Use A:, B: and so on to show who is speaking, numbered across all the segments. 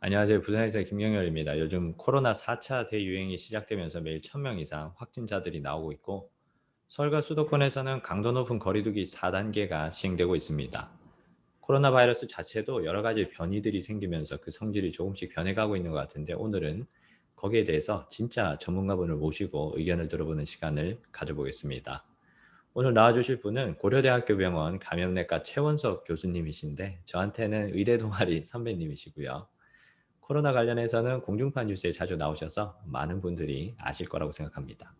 A: 안녕하세요. 부산에서 김경열입니다. 요즘 코로나 4차 대유행이 시작되면서 매일 1000명 이상 확진자들이 나오고 있고, 서울과 수도권에서는 강도 높은 거리두기 4단계가 시행되고 있습니다. 코로나 바이러스 자체도 여러 가지 변이들이 생기면서 그 성질이 조금씩 변해가고 있는 것 같은데, 오늘은 거기에 대해서 진짜 전문가분을 모시고 의견을 들어보는 시간을 가져보겠습니다. 오늘 나와주실 분은 고려대학교 병원 감염내과 최원석 교수님이신데, 저한테는 의대 동아리 선배님이시고요. 코로나 관련해서는 공중파 뉴스에 자주 나오셔서 많은 분들이 아실 거라고 생각합니다.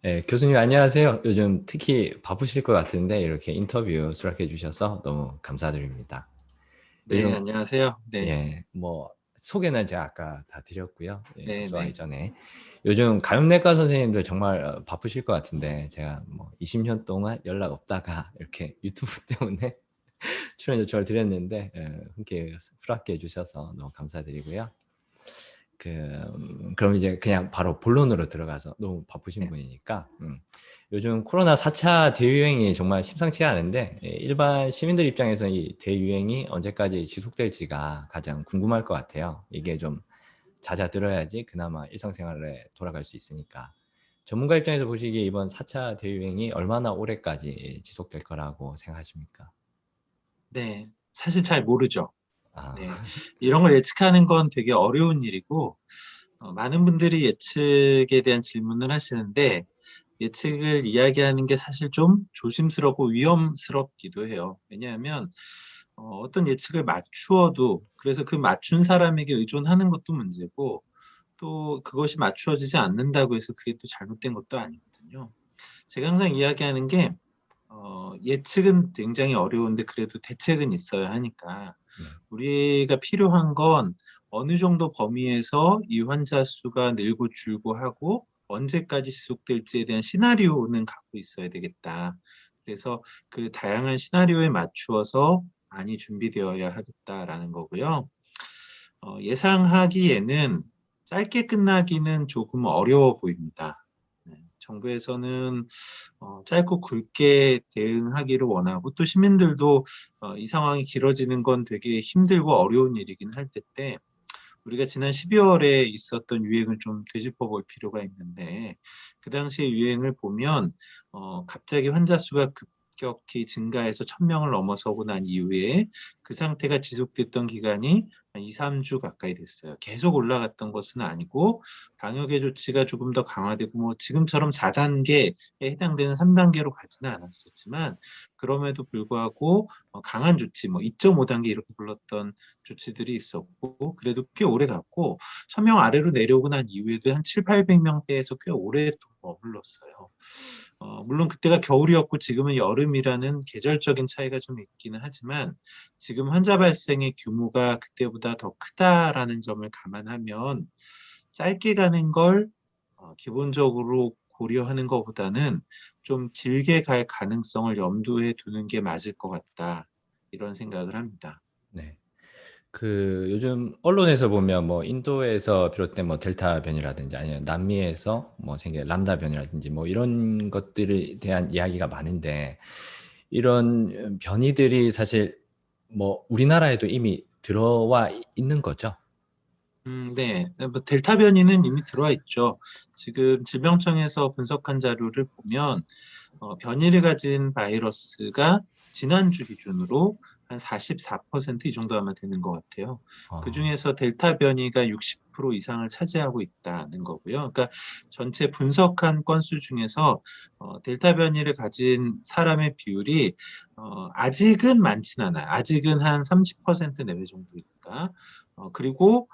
A: 네, 교수님 안녕하세요. 요즘 특히 바쁘실 것 같은데 이렇게 인터뷰 수락해 주셔서 너무 감사드립니다.
B: 네,
A: 요즘
B: 안녕하세요. 네,
A: 예, 뭐 소개는 제가 아까 다 드렸고요. 예,
B: 네,
A: 접수하기
B: 네.
A: 전에 요즘 감염내과 선생님들 정말 바쁘실 것 같은데 제가 뭐 20년 동안 연락 없다가 이렇게 유튜브 때문에 출연 요청을 드렸는데 흔쾌히 수락해 주셔서 너무 감사드리고요. 그럼 이제 그냥 바로 본론으로 들어가서 너무 바쁘신
B: 네.
A: 분이니까 요즘 코로나 4차 대유행이 정말 심상치 않은데 일반 시민들 입장에서 이 대유행이 언제까지 지속될지가 가장 궁금할 것 같아요. 이게 좀 잦아들어야지 그나마 일상생활에 돌아갈 수 있으니까. 전문가 입장에서 보시기에 이번 4차 대유행이 얼마나 오래까지 지속될 거라고 생각하십니까?
B: 네, 사실 잘 모르죠.
A: 아,
B: 네, 이런 걸 예측하는 건 되게 어려운 일이고, 많은 분들이 예측에 대한 질문을 하시는데, 예측을 이야기하는 게 사실 좀 조심스럽고 위험스럽기도 해요. 왜냐하면, 어떤 예측을 맞추어도, 그래서 그 맞춘 사람에게 의존하는 것도 문제고, 또 그것이 맞추어지지 않는다고 해서 그게 또 잘못된 것도 아니거든요. 제가 항상 이야기하는 게, 예측은 굉장히 어려운데 그래도 대책은 있어야 하니까
A: 네.
B: 우리가 필요한 건 어느 정도 범위에서 이 환자 수가 늘고 줄고 하고 언제까지 지속될지에 대한 시나리오는 갖고 있어야 되겠다. 그래서 그 다양한 시나리오에 맞추어서 많이 준비되어야 하겠다라는 거고요. 예상하기에는 짧게 끝나기는 조금 어려워 보입니다. 네, 정부에서는 짧고 굵게 대응하기를 원하고 또 시민들도 이 상황이 길어지는 건 되게 힘들고 어려운 일이긴 할 텐데 우리가 지난 12월에 있었던 유행을 좀 되짚어 볼 필요가 있는데 그 당시의 유행을 보면 갑자기 환자 수가 급격히 증가해서 1000명을 넘어서고 난 이후에 그 상태가 지속됐던 기간이 한 2-3주 가까이 됐어요. 계속 올라갔던 것은 아니고 방역의 조치가 조금 더 강화되고 뭐 지금처럼 4단계에 해당되는 3단계로 가지는 않았었지만 그럼에도 불구하고 강한 조치 뭐 2.5단계 이렇게 불렀던 조치들이 있었고 그래도 꽤 오래 갔고 1000명 아래로 내려오고 난 이후에도 한 700~800명대에서 꽤 오래 또 머물렀어요. 물론 그때가 겨울이었고 지금은 여름이라는 계절적인 차이가 좀 있기는 하지만 지금 환자 발생의 규모가 그때보다 더 크다라는 점을 감안하면 짧게 가는 걸 기본적으로 고려하는 것보다는 좀 길게 갈 가능성을 염두에 두는 게 맞을 것 같다. 이런 생각을 합니다.
A: 네. 요즘 언론에서 보면 뭐 인도에서 비롯된 뭐 델타 변이라든지 아니면 남미에서 뭐 생긴 람다 변이라든지 뭐 이런 것들에 대한 이야기가 많은데 이런 변이들이 사실 뭐 우리나라에도 이미 들어와 있는 거죠?
B: 네. 뭐 델타 변이는 이미 들어와 있죠. 지금 질병청에서 분석한 자료를 보면 변이를 가진 바이러스가 지난주 기준으로 한 44%이 정도 아마 되는 것 같아요.
A: 어,
B: 그중에서 델타 변이가 60% 이상을 차지하고 있다는 거고요. 그러니까 전체 분석한 건수 중에서 델타 변이를 가진 사람의 비율이 아직은 많진 않아요. 아직은 한 30% 내외 정도니까. 그리고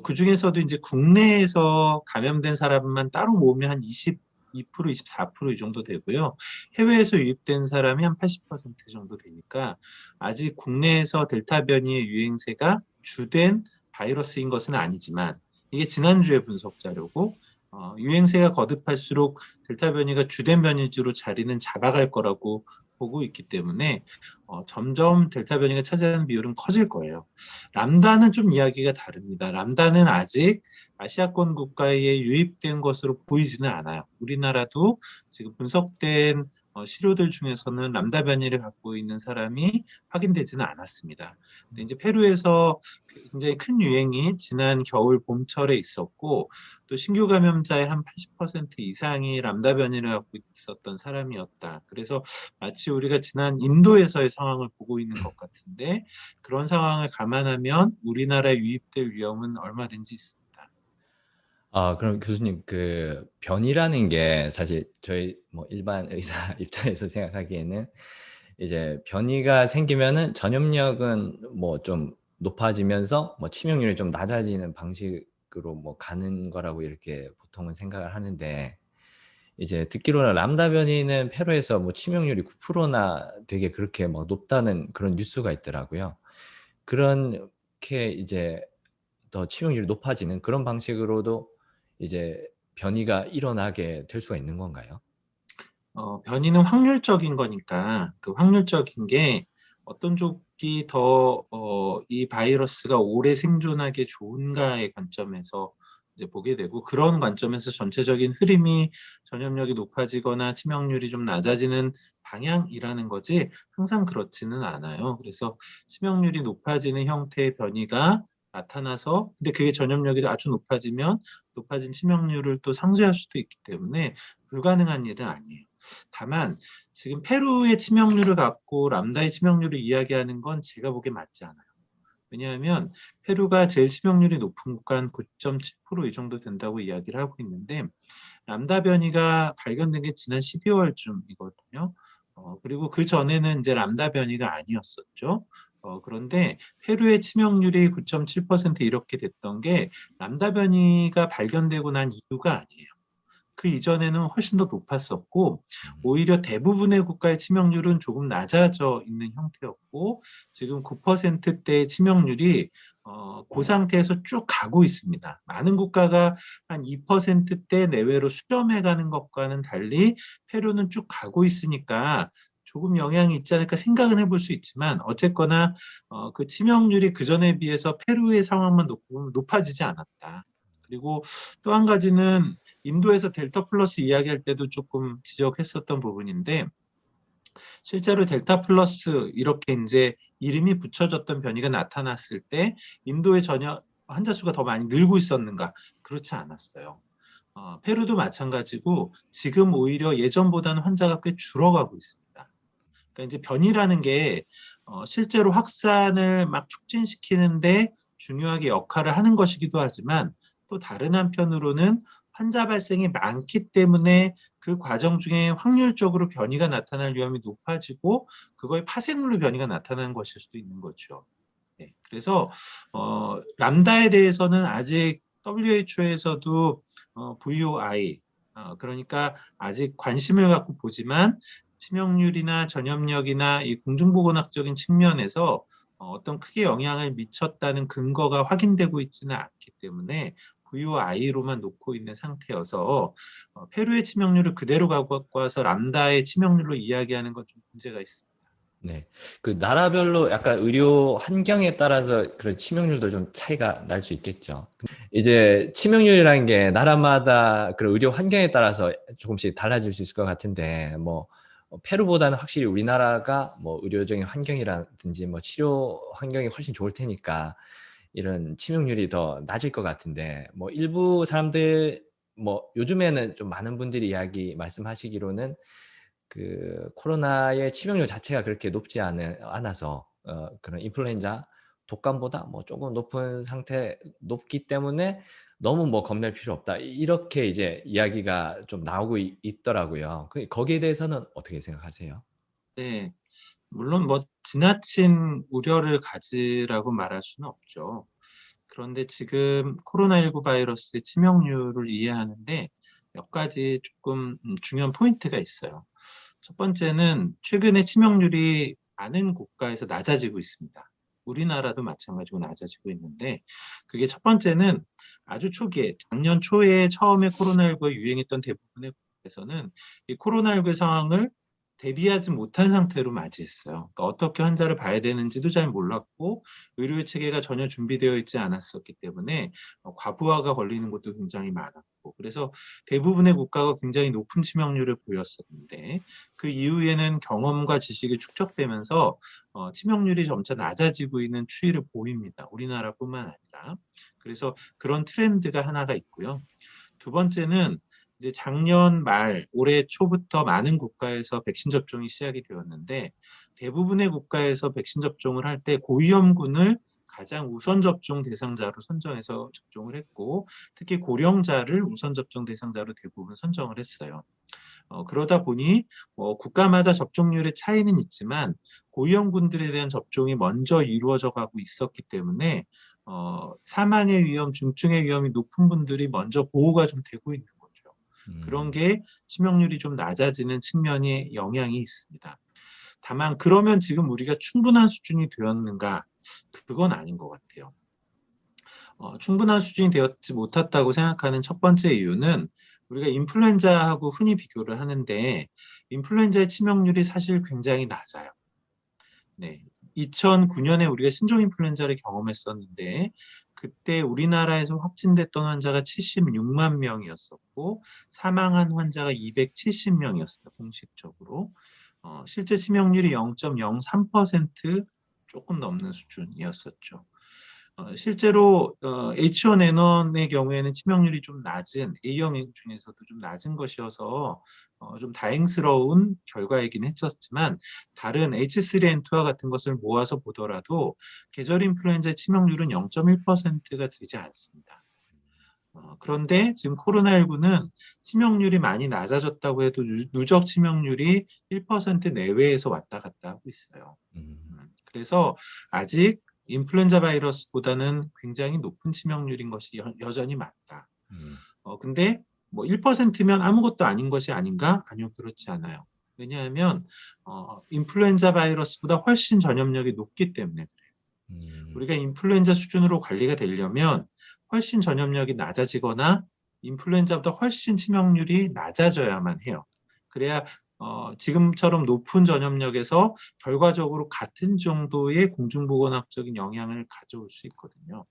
B: 그중에서도 이제 국내에서 감염된 사람만 따로 모으면 한 22%, 24%이 정도 되고요. 해외에서 유입된 사람이 한 80% 정도 되니까 아직 국내에서 델타 변이의 유행세가 주된 바이러스인 것은 아니지만 이게 지난주에 분석 자료고 유행세가 거듭할수록 델타 변이가 주된 변이주로 자리는 잡아갈 거라고 보고 있기 때문에 점점 델타 변이가 차지하는 비율은 커질 거예요. 람다는 좀 이야기가 다릅니다. 람다는 아직 아시아권 국가에 유입된 것으로 보이지는 않아요. 우리나라도 지금 분석된 시료들 중에서는 람다 변이를 갖고 있는 사람이 확인되지는 않았습니다. 근데 이제 페루에서 굉장히 큰 유행이 지난 겨울 봄철에 있었고 또 신규 감염자의 한 80% 이상이 람다 변이를 갖고 있었던 사람이었다. 그래서 마치 우리가 지난 인도에서의 상황을 보고 있는 것 같은데 그런 상황을 감안하면 우리나라에 유입될 위험은 얼마든지 있습니다.
A: 그럼 교수님 그 변이라는 게 사실 저희 뭐 일반 의사 입장에서 생각하기에는 이제 변이가 생기면은 전염력은 뭐 좀 높아지면서 뭐 치명률이 좀 낮아지는 방식으로 뭐 가는 거라고 이렇게 보통은 생각을 하는데 이제 듣기로는 람다 변이는 페루에서 뭐 치명률이 9%나 되게 그렇게 막 높다는 그런 뉴스가 있더라고요. 그렇게 이제 더 치명률이 높아지는 그런 방식으로도 이제 변이가 일어나게 될 수가 있는 건가요?
B: 변이는 확률적인 거니까 그 확률적인 게 어떤 쪽이 더 이 바이러스가 오래 생존하기 좋은가의 관점에서 이제 보게 되고 그런 관점에서 전체적인 흐름이 전염력이 높아지거나 치명률이 좀 낮아지는 방향이라는 거지 항상 그렇지는 않아요. 그래서 치명률이 높아지는 형태의 변이가 나타나서 근데 그게 전염력이 아주 높아진 치명률을 또 상쇄할 수도 있기 때문에 불가능한 일은 아니에요. 다만 지금 페루의 치명률을 갖고 람다의 치명률을 이야기하는 건 제가 보기엔 맞지 않아요. 왜냐하면 페루가 제일 치명률이 높은 국가는 9.7%이 정도 된다고 이야기를 하고 있는데 람다 변이가 발견된 게 지난 12월쯤이거든요. 그리고 그전에는 이제 람다 변이가 아니었었죠. 그런데 페루의 치명률이 9.7% 이렇게 됐던 게 람다 변이가 발견되고 난 이유가 아니에요. 그 이전에는 훨씬 더 높았었고 오히려 대부분의 국가의 치명률은 조금 낮아져 있는 형태였고 지금 9%대의 치명률이 그 상태에서 쭉 가고 있습니다. 많은 국가가 한 2%대 내외로 수렴해 가는 것과는 달리 페루는 쭉 가고 있으니까 조금 영향이 있지 않을까 생각은 해볼 수 있지만 어쨌거나 그 치명률이 그전에 비해서 페루의 상황만 놓고 보면 높아지지 않았다. 그리고 또 한 가지는 인도에서 델타 플러스 이야기할 때도 조금 지적했었던 부분인데 실제로 델타 플러스 이렇게 이제 이름이 붙여졌던 변이가 나타났을 때 인도에 전혀 환자 수가 더 많이 늘고 있었는가? 그렇지 않았어요. 페루도 마찬가지고 지금 오히려 예전보다는 환자가 꽤 줄어가고 있습니다. 그러니까 이제 변이라는 게 실제로 확산을 막 촉진시키는데 중요하게 역할을 하는 것이기도 하지만 또 다른 한편으로는 환자 발생이 많기 때문에 그 과정 중에 확률적으로 변이가 나타날 위험이 높아지고 그거의 파생물로 변이가 나타나는 것일 수도 있는 거죠. 네, 그래서 람다에 대해서는 아직 WHO에서도 VOI 그러니까 아직 관심을 갖고 보지만 치명률이나 전염력이나 이 공중보건학적인 측면에서 어떤 크게 영향을 미쳤다는 근거가 확인되고 있지는 않기 때문에 VOI로만 놓고 있는 상태여서 페루의 치명률을 그대로 갖고 와서 람다의 치명률로 이야기하는 건 좀 문제가 있습니다.
A: 네. 그 나라별로 약간 의료 환경에 따라서 그런 치명률도 좀 차이가 날 수 있겠죠. 이제 치명률이라는 게 나라마다 그런 의료 환경에 따라서 조금씩 달라질 수 있을 것 같은데 뭐 페루보다는 확실히 우리나라가 뭐 의료적인 환경이라든지 뭐 치료 환경이 훨씬 좋을 테니까 이런 치명률이 더 낮을 것 같은데 뭐 일부 사람들 뭐 요즘에는 좀 많은 분들이 말씀하시기로는 그 코로나의 치명률 자체가 그렇게 높지 않아서 그런 인플루엔자 독감보다 뭐 조금 높기 때문에 너무 뭐 겁낼 필요 없다. 이렇게 이제 이야기가 좀 나오고 있더라고요. 거기에 대해서는 어떻게 생각하세요?
B: 네, 물론 뭐 지나친 우려를 가지라고 말할 수는 없죠. 그런데 지금 코로나19 바이러스의 치명률을 이해하는데 몇 가지 조금 중요한 포인트가 있어요. 첫 번째는 최근에 치명률이 많은 국가에서 낮아지고 있습니다. 우리나라도 마찬가지로 낮아지고 있는데 그게 첫 번째는 아주 초기에 작년 초에 처음에 코로나19가 유행했던 대부분의 국가에서는 이 코로나19 상황을 대비하지 못한 상태로 맞이했어요. 그러니까 어떻게 환자를 봐야 되는지도 잘 몰랐고 의료 체계가 전혀 준비되어 있지 않았었기 때문에 과부하가 걸리는 것도 굉장히 많았고 있었고, 그래서 대부분의 국가가 굉장히 높은 치명률을 보였었는데, 그 이후에는 경험과 지식이 축적되면서 치명률이 점차 낮아지고 있는 추이를 보입니다. 우리나라뿐만 아니라. 그래서 그런 트렌드가 하나가 있고요. 두 번째는 이제 작년 말, 올해 초부터 많은 국가에서 백신 접종이 시작이 되었는데, 대부분의 국가에서 백신 접종을 할 때 고위험군을 가장 우선 접종 대상자로 선정해서 접종을 했고, 특히 고령자를 우선 접종 대상자로 대부분 선정을 했어요. 그러다 보니 국가마다 접종률의 차이는 있지만 고위험군들에 대한 접종이 먼저 이루어져 가고 있었기 때문에 사망의 위험, 중증의 위험이 높은 분들이 먼저 보호가 좀 되고 있는 거죠. 그런 게 치명률이 좀 낮아지는 측면이 영향이 있습니다. 다만 그러면 지금 우리가 충분한 수준이 되었는가? 그건 아닌 것 같아요. 충분한 수준이 되었지 못했다고 생각하는 첫 번째 이유는 우리가 인플루엔자하고 흔히 비교를 하는데 인플루엔자의 치명률이 사실 굉장히 낮아요. 네. 2009년에 우리가 신종 인플루엔자를 경험했었는데 그때 우리나라에서 확진됐던 환자가 76만 명이었었고 사망한 환자가 270명이었습니다. 공식적으로. 실제 치명률이 0.03% 조금 넘는 수준이었었죠. 실제로 H1N1의 경우에는 치명률이 좀 낮은 A형 중에서도 좀 낮은 것이어서 좀 다행스러운 결과이긴 했었지만 다른 H3N2와 같은 것을 모아서 보더라도 계절 인플루엔자의 치명률은 0.1%가 되지 않습니다. 그런데 지금 코로나19는 치명률이 많이 낮아졌다고 해도 누적 치명률이 1% 내외에서 왔다 갔다 하고 있어요. 그래서 아직 인플루엔자 바이러스보다는 굉장히 높은 치명률인 것이 여전히 맞다. 근데 뭐 1%면 아무것도 아닌 것이 아닌가? 아니요, 그렇지 않아요. 왜냐하면 인플루엔자 바이러스보다 훨씬 전염력이 높기 때문에 그래요. 우리가 인플루엔자 수준으로 관리가 되려면 훨씬 전염력이 낮아지거나 인플루엔자보다 훨씬 치명률이 낮아져야만 해요. 그래야 지금처럼 높은 전염력에서 결과적으로 같은 정도의 공중보건학적인 영향을 가져올 수 있거든요.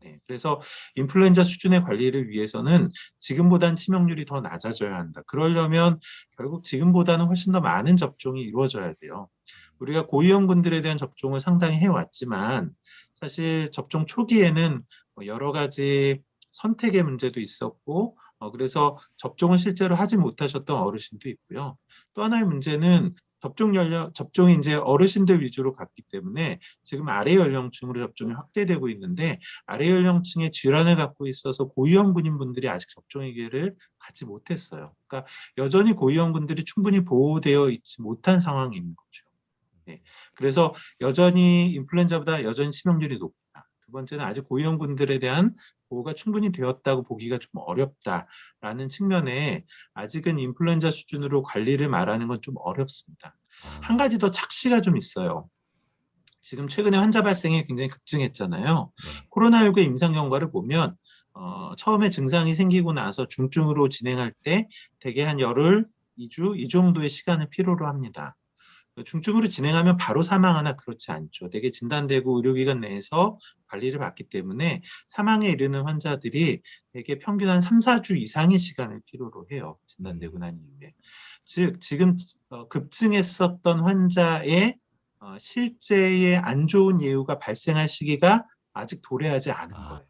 B: 네, 그래서 인플루엔자 수준의 관리를 위해서는 지금보다는 치명률이 더 낮아져야 한다. 그러려면 결국 지금보다는 훨씬 더 많은 접종이 이루어져야 돼요. 우리가 고위험군들에 대한 접종을 상당히 해왔지만 사실 접종 초기에는 여러 가지 선택의 문제도 있었고 그래서 접종을 실제로 하지 못하셨던 어르신도 있고요. 또 하나의 문제는 접종이 이제 어르신들 위주로 갔기 때문에 지금 아래 연령층으로 접종이 확대되고 있는데 아래 연령층의 질환을 갖고 있어서 고위험군인 분들이 아직 접종의 기회를 갖지 못했어요. 그러니까 여전히 고위험군들이 충분히 보호되어 있지 못한 상황인 거죠. 네. 그래서 여전히 인플루엔자보다 여전히 치명률이 높다. 두 번째는 아직 고위험군들에 대한 보호가 충분히 되었다고 보기가 좀 어렵다라는 측면에 아직은 인플루엔자 수준으로 관리를 말하는 건 좀 어렵습니다. 한 가지 더 착시가 좀 있어요. 지금 최근에 환자 발생이 굉장히 급증했잖아요.
A: 네.
B: 코로나19의 임상 경과를 보면 처음에 증상이 생기고 나서 중증으로 진행할 때 대개 한 열흘, 2주 이 정도의 시간을 필요로 합니다. 중증으로 진행하면 바로 사망하나 그렇지 않죠. 대개 진단되고 의료기관 내에서 관리를 받기 때문에 사망에 이르는 환자들이 대개 평균 한 3, 4주 이상의 시간을 필요로 해요. 진단되고 난 이후에. 즉 지금 급증했었던 환자의 실제의 안 좋은 예후가 발생할 시기가 아직 도래하지 않은 거예요.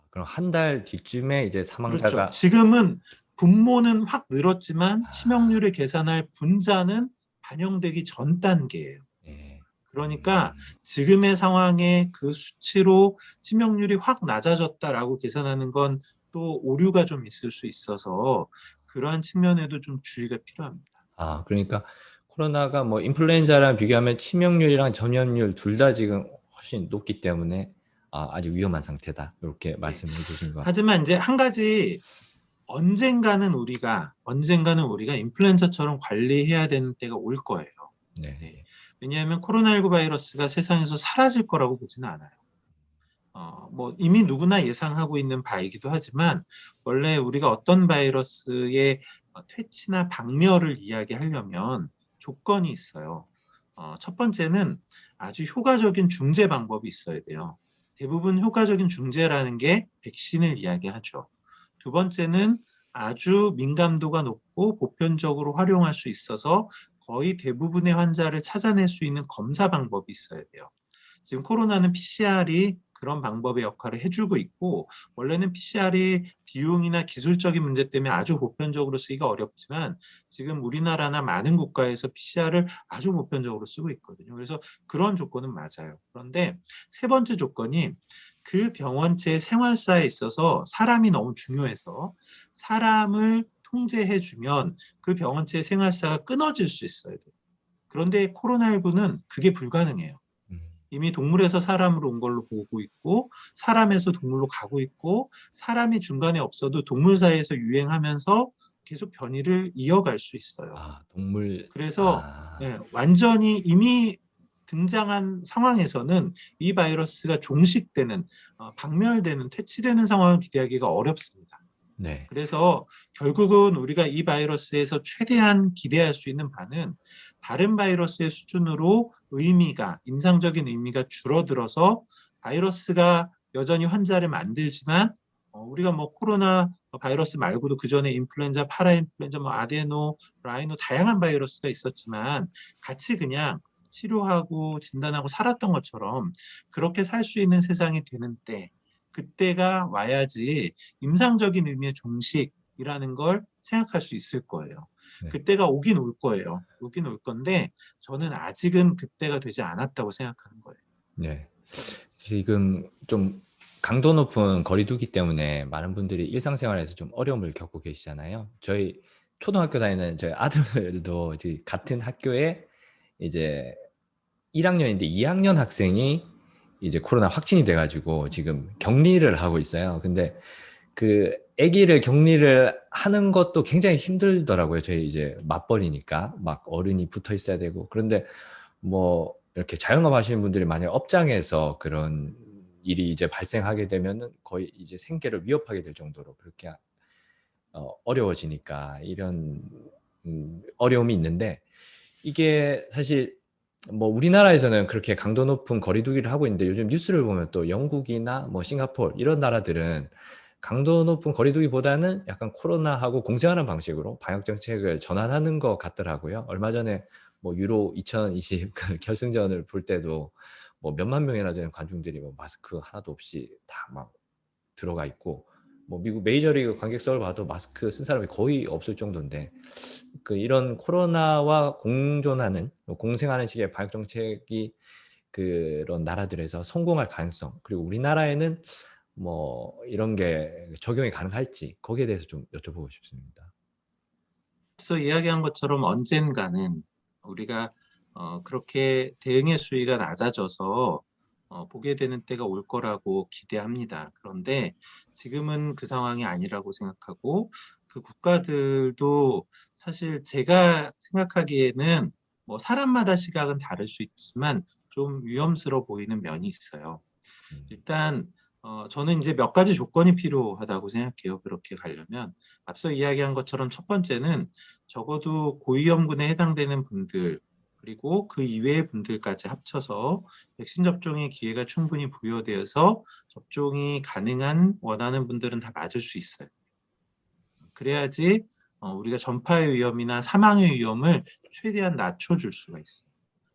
A: 그럼 한 달 뒤쯤에 이제
B: 그렇죠.
A: 사망자가
B: 지금은 분모는 확 늘었지만 치명률을 계산할 분자는 반영되기 전 단계예요.
A: 예.
B: 그러니까 지금의 상황에 그 수치로 치명률이 확 낮아졌다라고 계산하는 건 또 오류가 좀 있을 수 있어서 그러한 측면에도 좀 주의가 필요합니다.
A: 그러니까 코로나가 뭐 인플루엔자랑 비교하면 치명률이랑 전염률 둘 다 지금 훨씬 높기 때문에 아주 위험한 상태다. 이렇게 말씀해 주신 것 같아요.
B: 하지만 이제 한 가지 언젠가는 우리가 인플루엔자처럼 관리해야 되는 때가 올 거예요.
A: 네.
B: 네. 왜냐하면 코로나19 바이러스가 세상에서 사라질 거라고 보지는 않아요. 뭐 이미 누구나 예상하고 있는 바이기도 하지만 원래 우리가 어떤 바이러스의 퇴치나 박멸을 이야기하려면 조건이 있어요. 첫 번째는 아주 효과적인 중재 방법이 있어야 돼요. 대부분 효과적인 중재라는 게 백신을 이야기하죠. 두 번째는 아주 민감도가 높고 보편적으로 활용할 수 있어서 거의 대부분의 환자를 찾아낼 수 있는 검사 방법이 있어야 돼요. 지금 코로나는 PCR이 그런 방법의 역할을 해주고 있고, 원래는 PCR이 비용이나 기술적인 문제 때문에 아주 보편적으로 쓰기가 어렵지만 지금 우리나라나 많은 국가에서 PCR을 아주 보편적으로 쓰고 있거든요. 그래서 그런 조건은 맞아요. 그런데 세 번째 조건이 그 병원체의 생활사에 있어서 사람이 너무 중요해서 사람을 통제해주면 그 병원체의 생활사가 끊어질 수 있어야 돼요. 그런데 코로나19는 그게 불가능해요.
A: 음.
B: 이미 동물에서 사람으로 온 걸로 보고 있고, 사람에서 동물로 가고 있고, 사람이 중간에 없어도 동물 사이에서 유행하면서 계속 변이를 이어갈 수 있어요.
A: 아, 동물,
B: 그래서
A: 아,
B: 완전히 이미 등장한 상황에서는 이 바이러스가 종식되는, 박멸되는, 퇴치되는 상황을 기대하기가 어렵습니다.
A: 네.
B: 그래서 결국은 우리가 이 바이러스에서 최대한 기대할 수 있는 바는 다른 바이러스의 수준으로 임상적인 의미가 줄어들어서 바이러스가 여전히 환자를 만들지만, 우리가 뭐 코로나 바이러스 말고도 그 전에 인플루엔자, 파라인플루엔자, 뭐 아데노, 라이노 다양한 바이러스가 있었지만 같이 그냥 치료하고 진단하고 살았던 것처럼 그렇게 살 수 있는 세상이 되는 때, 그때가 와야지 임상적인 의미의 종식이라는 걸 생각할 수 있을 거예요.
A: 네.
B: 그때가 오긴 올 거예요. 오긴 올 건데 저는 아직은 그때가 되지 않았다고 생각하는 거예요.
A: 네. 지금 좀 강도 높은 거리두기 때문에 많은 분들이 일상생활에서 좀 어려움을 겪고 계시잖아요. 저희 초등학교 다니는 저희 아들들도 이제 같은 학교에 이제 1학년인데 2학년 학생이 이제 코로나 확진이 돼가지고 지금 격리를 하고 있어요. 근데 그 아기를 격리를 하는 것도 굉장히 힘들더라고요. 저희 이제 맞벌이니까 막 어른이 붙어 있어야 되고. 그런데 뭐 이렇게 자영업 하시는 분들이 만약 업장에서 그런 일이 이제 발생하게 되면은 거의 이제 생계를 위협하게 될 정도로 그렇게 어려워지니까 이런 어려움이 있는데, 이게 사실 뭐 우리나라에서는 그렇게 강도 높은 거리두기를 하고 있는데, 요즘 뉴스를 보면 또 영국이나 뭐 싱가포르 이런 나라들은 강도 높은 거리두기보다는 약간 코로나하고 공생하는 방식으로 방역 정책을 전환하는 것 같더라고요. 얼마 전에 뭐 유로 2020 결승전을 볼 때도 뭐 몇만 명이나 되는 관중들이 뭐 마스크 하나도 없이 다 막 들어가 있고, 뭐 미국 메이저리그 관객석을 봐도 마스크 쓴 사람이 거의 없을 정도인데, 그 이런 코로나와 공존하는 공생하는 식의 방역 정책이 그런 나라들에서 성공할 가능성, 그리고 우리나라에는 뭐 이런 게 적용이 가능할지 거기에 대해서 좀 여쭤보고 싶습니다.
B: 앞서 이야기한 것처럼 언젠가는 우리가 그렇게 대응의 수위가 낮아져서 보게 되는 때가 올 거라고 기대합니다. 그런데 지금은 그 상황이 아니라고 생각하고, 그 국가들도 사실 제가 생각하기에는 뭐 사람마다 시각은 다를 수 있지만 좀 위험스러워 보이는 면이 있어요.
A: 음,
B: 일단 저는 이제 몇 가지 조건이 필요하다고 생각해요. 그렇게 가려면 앞서 이야기한 것처럼 첫 번째는 적어도 고위험군에 해당되는 분들, 그리고 그 이외의 분들까지 합쳐서 백신 접종의 기회가 충분히 부여되어서 접종이 가능한 원하는 분들은 다 맞을 수 있어요. 그래야지 우리가 전파의 위험이나 사망의 위험을 최대한 낮춰줄 수가 있어요.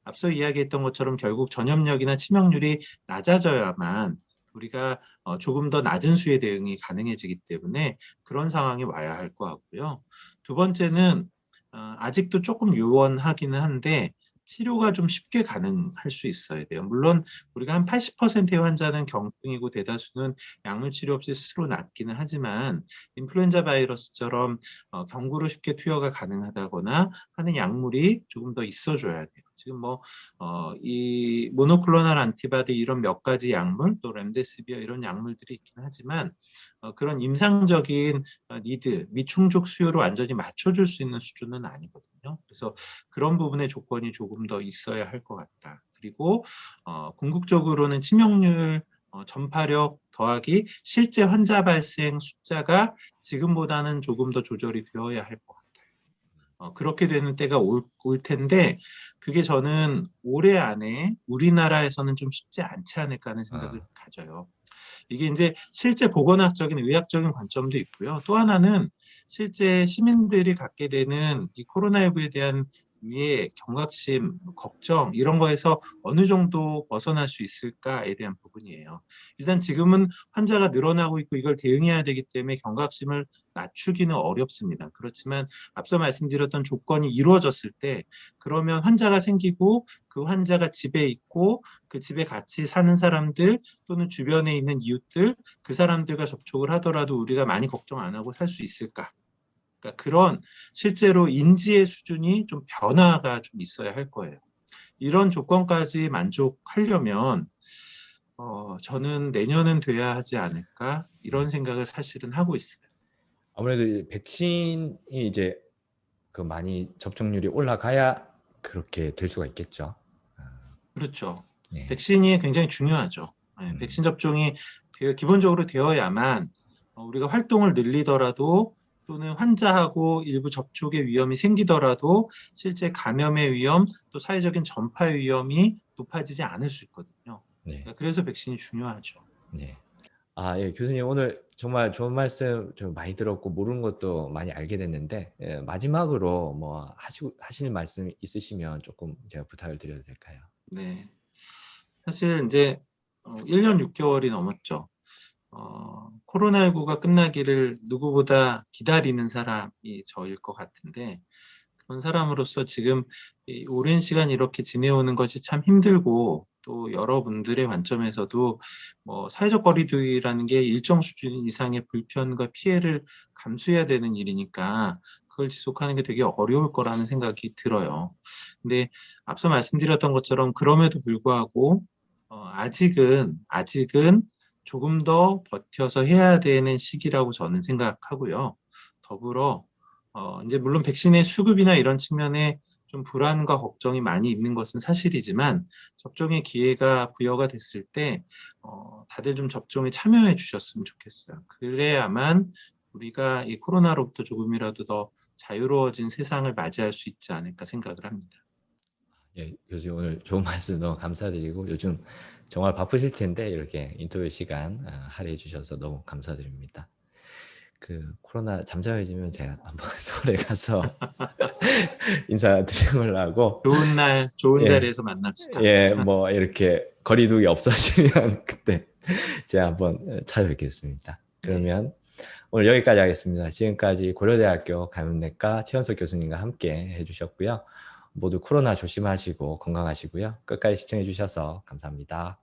B: 앞서 이야기했던 것처럼 결국 전염력이나 치명률이 낮아져야만 우리가 조금 더 낮은 수의 대응이 가능해지기 때문에 그런 상황이 와야 할 것 같고요. 두 번째는 아직도 조금 요원하기는 한데 치료가 좀 쉽게 가능할 수 있어야 돼요. 물론 우리가 한 80%의 환자는 경증이고 대다수는 약물 치료 없이 스스로 낫기는 하지만, 인플루엔자 바이러스처럼 경구로 쉽게 투여가 가능하다거나 하는 약물이 조금 더 있어줘야 돼요. 지금 뭐 이 모노클로널 안티바디 이런 몇 가지 약물, 또 렘데시비어 이런 약물들이 있긴 하지만 그런 임상적인 니드, 미충족 수요를 완전히 맞춰줄 수 있는 수준은 아니거든요. 그래서 그런 부분의 조건이 조금 더 있어야 할 것 같다. 그리고 궁극적으로는 치명률, 전파력 더하기 실제 환자 발생 숫자가 지금보다는 조금 더 조절이 되어야 할 것 같아요. 그렇게 되는 때가 올 텐데 그게 저는 올해 안에 우리나라에서는 좀 쉽지 않지 않을까 하는 생각을
A: 아,
B: 가져요. 이게 이제 실제 보건학적인 의학적인 관점도 있고요. 또 하나는 실제 시민들이 갖게 되는 이 코로나19에 대한 위해 경각심, 걱정 이런 거에서 어느 정도 벗어날 수 있을까에 대한 부분이에요. 일단 지금은 환자가 늘어나고 있고 이걸 대응해야 되기 때문에 경각심을 낮추기는 어렵습니다. 그렇지만 앞서 말씀드렸던 조건이 이루어졌을 때 그러면 환자가 생기고 그 환자가 집에 있고 그 집에 같이 사는 사람들 또는 주변에 있는 이웃들 그 사람들과 접촉을 하더라도 우리가 많이 걱정 안 하고 살 수 있을까? 그러니까 그런 실제로 인지의 수준이 좀 변화가 좀 있어야 할 거예요. 이런 조건까지 만족하려면 저는 내년은 돼야 하지 않을까 이런 생각을 사실은 하고 있어요.
A: 아무래도 이 백신이 이제 그 많이 접종률이 올라가야 그렇게 될 수가 있겠죠.
B: 그렇죠.
A: 네.
B: 백신이 굉장히 중요하죠. 네, 백신 접종이 기본적으로 되어야만 우리가 활동을 늘리더라도 또는 환자하고 일부 접촉의 위험이 생기더라도 실제 감염의 위험 또 사회적인 전파의 위험이 높아지지 않을 수 있거든요.
A: 네.
B: 그래서 백신이 중요하죠.
A: 네. 예, 교수님 오늘 정말 좋은 말씀 좀 많이 들었고 모르는 것도 많이 알게 됐는데 마지막으로 뭐 하실 말씀 있으시면 조금 제가 부탁을 드려도 될까요?
B: 네. 사실 이제 1년 6개월이 넘었죠. 코로나19가 끝나기를 누구보다 기다리는 사람이 저일 것 같은데 그런 사람으로서 지금 이 오랜 시간 이렇게 지내오는 것이 참 힘들고 또 여러분들의 관점에서도 뭐 사회적 거리두기라는 게 일정 수준 이상의 불편과 피해를 감수해야 되는 일이니까 그걸 지속하는 게 되게 어려울 거라는 생각이 들어요. 근데 앞서 말씀드렸던 것처럼 그럼에도 불구하고 아직은 조금 더 버텨서 해야 되는 시기라고 저는 생각하고요. 더불어 이제 물론 백신의 수급이나 이런 측면에 좀 불안과 걱정이 많이 있는 것은 사실이지만 접종의 기회가 부여가 됐을 때 다들 좀 접종에 참여해 주셨으면 좋겠어요. 그래야만 우리가 이 코로나로부터 조금이라도 더 자유로워진 세상을 맞이할 수 있지 않을까 생각을 합니다.
A: 예, 교수님 오늘 좋은 말씀 너무 감사드리고 요즘 정말 바쁘실 텐데 이렇게 인터뷰 시간 할애해 주셔서 너무 감사드립니다. 그 코로나 잠잠해지면 제가 한번 서울에 가서 인사드리려고
B: 좋은 날, 좋은
A: 예,
B: 자리에서 만납시다.
A: 예, 뭐 이렇게 거리두기 없어지면 그때 제가 한번 찾아뵙겠습니다.
B: 네.
A: 그러면 오늘 여기까지 하겠습니다. 지금까지 고려대학교 감염내과 최현석 교수님과 함께 해주셨고요. 모두 코로나 조심하시고 건강하시고요. 끝까지 시청해 주셔서 감사합니다.